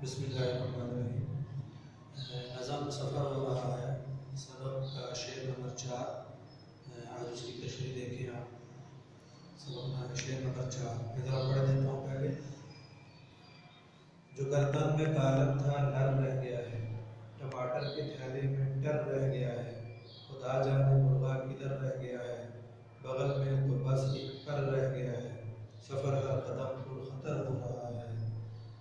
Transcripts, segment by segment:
बिस्मिल्लाहिर्रहमानिर्रहीम। नज़म सफ़र हो रहा है, सबक का शेर नंबर 4। आज उसकी तशरीह देखें आप। सबक शेर नंबर 4 मैं ज़रा पढ़ देता हूँ पहले। जो गर्दन में गालब था नर रह गया है, टमाटर के थैले में डर रह गया है, खुदा जाने मुर्गा किधर रह गया है, बगल में तो बस एक पर रह गया है, सफ़र हर कदम पुर खतर हो रहा है,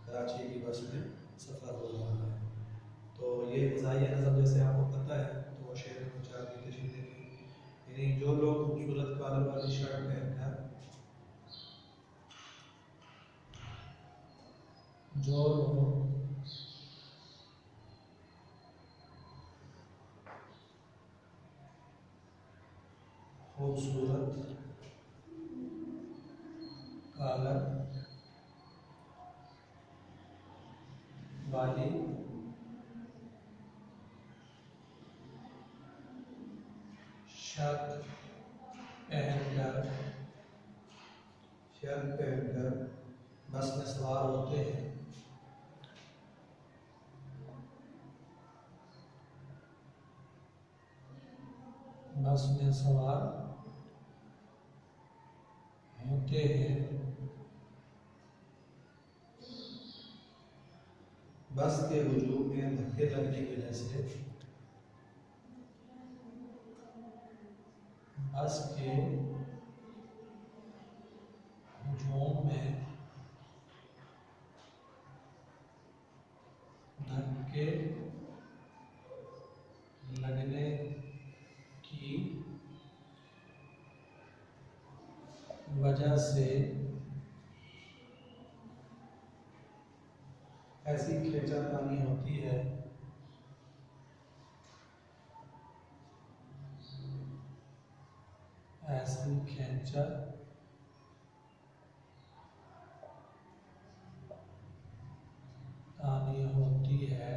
कराची की बस में सफ़र हो रहा है। तो ये मज़ाहिया नज़म जैसे आपको पता है, तो वो शेर नंबर 4 की तशरीह देखें। यानी जो लोग खूबसूरत कॉलर वाली शर्ट पहनकर, जो लोग खूबसूरत कॉलर वाली शर्ट पहनकर बस में सवार होते हैं, बस में सवार होते हैं, बस के हुजूम में धक्के लगने की वजह से, बस के हुजूम में धक्के लगने की वजह से ऐसी खींचातानी होती है ऐसी खींचातानी होती है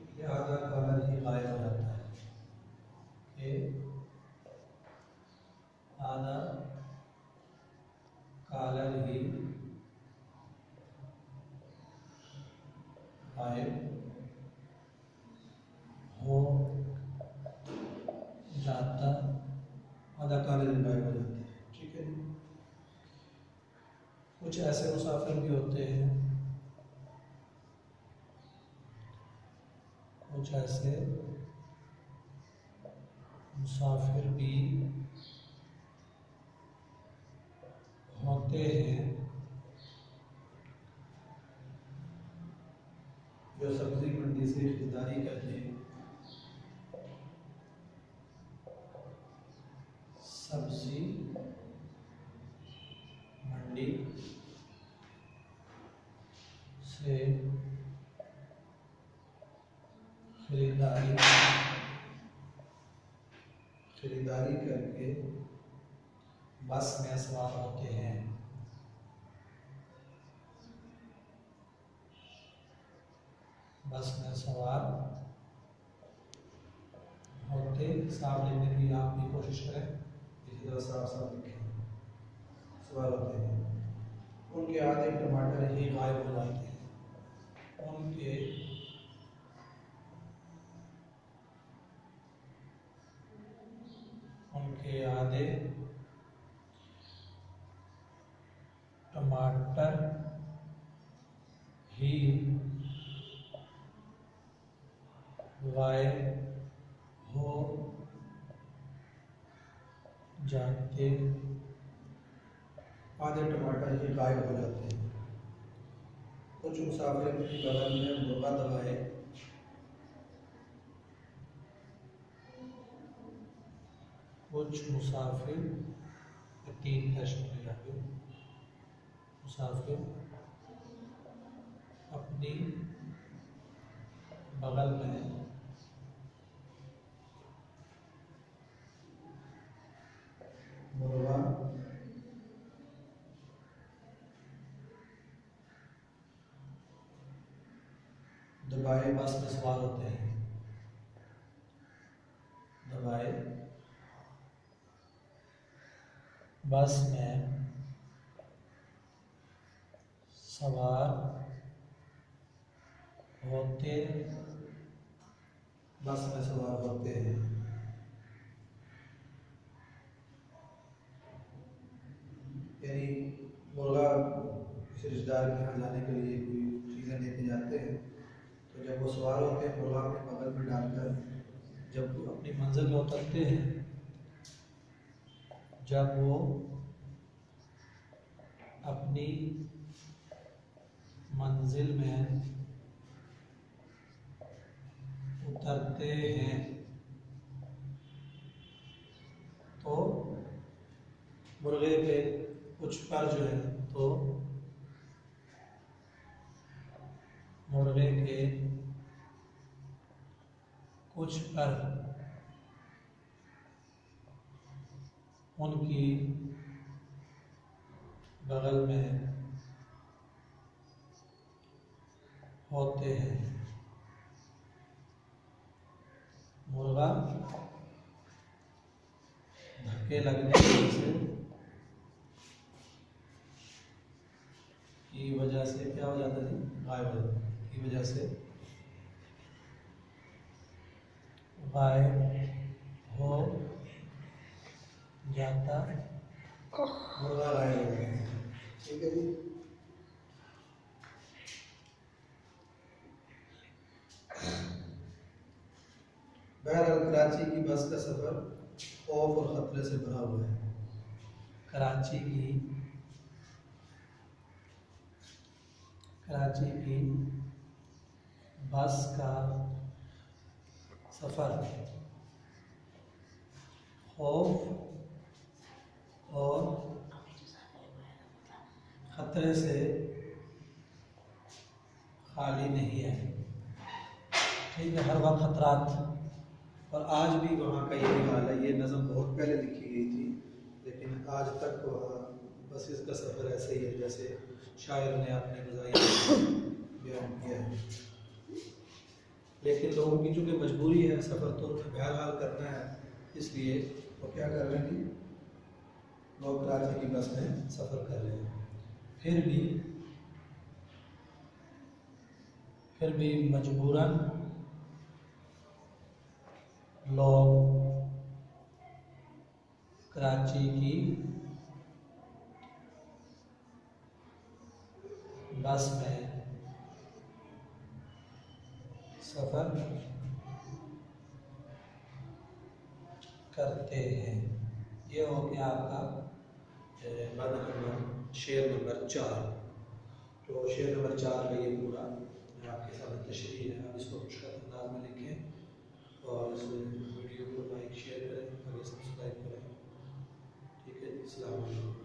कि आधा कॉलर ही गायब हो जाता है, कि आधा कॉलर ही गायब हो जाता, आधा कॉलर ही गायब हो जाता है। ठीक है। कुछ ऐसे मुसाफिर भी होते हैं, कुछ ऐसे मुसाफिर भी होते हैं जो सब्जी मंडी से खरीदारी करते हैं, सब्जी मंडी से खरीदारी करके बस में सवार होते हैं, बस में सवार होते। साफ लिखने की आप भी कोशिश करें, इसी तरह साफ साफ लिखें। सवार होते हैं, उनके आधे टमाटर ही गायब हो जाते हैं, उनके आधे टमाटर ही गायब हो जाते, आधे टमाटर ही गायब हो जाते हैं। कुछ मुसाफिर की बगल में मुर्गा दबाए, कुछ मुसाफिर 3 का शुक्रिया पे मुसाफिर अपनी बगल में मुर्गा दबाए बस में सवार होते हैं, दबाए बस में सवार होते, बस में सवार होते हैं। यानी मुर्गा किसी रिश्तेदार के यहाँ जाने के लिए कोई चीज़ें लेके जाते हैं, तो जब वो सवार होते हैं मुर्गा अपने बगल में डालकर जब वो अपनी मंजिल में उतरते हैं, जब वो अपनी मंजिल में उतरते हैं तो मुर्गे के कुछ पर जो है, तो मुर्गे के कुछ पर उनकी बगल में होते हैं। मुर्गा धक्के लगने की वजह से क्या हो जाता है, गायब हो जाता है, की वजह से गायब हो जाता, मुर्गा गायब हो जाता है। ठीक है जी। बहरहाल कराची की बस का सफ़र खौफ और ख़तरे से भरा हुआ है। कराची की बस का सफ़र खौफ और ख़तरे से खाली नहीं है। ठीक है, हर वक्त खतरात, और आज भी वहाँ का यही हाल है। ये नज़म बहुत पहले लिखी गई थी, लेकिन आज तक वहाँ बसेस का सफ़र ऐसे ही है जैसे शायर ने अपने मज़ाहिर बयान किया है। लेकिन लोगों की चूँकि मजबूरी है, सफ़र तो उन्हें बहरहाल करना है, इसलिए वो क्या कर रहे हैं कि लोग कराची की बस में सफ़र कर रहे हैं। फिर भी मजबूरन लोग कराची की बस में सफ़र करते हैं। ये हो गया आपका शेर नंबर 4। तो शेर नंबर 4 का ये पूरा आपके सामने तशरीह है। आप इसको मुश्किल अंदाज में लिखें और इस वीडियो को लाइक शेयर करें और सब्सक्राइब करें। ठीक है, अस्सलाम वालेकुम।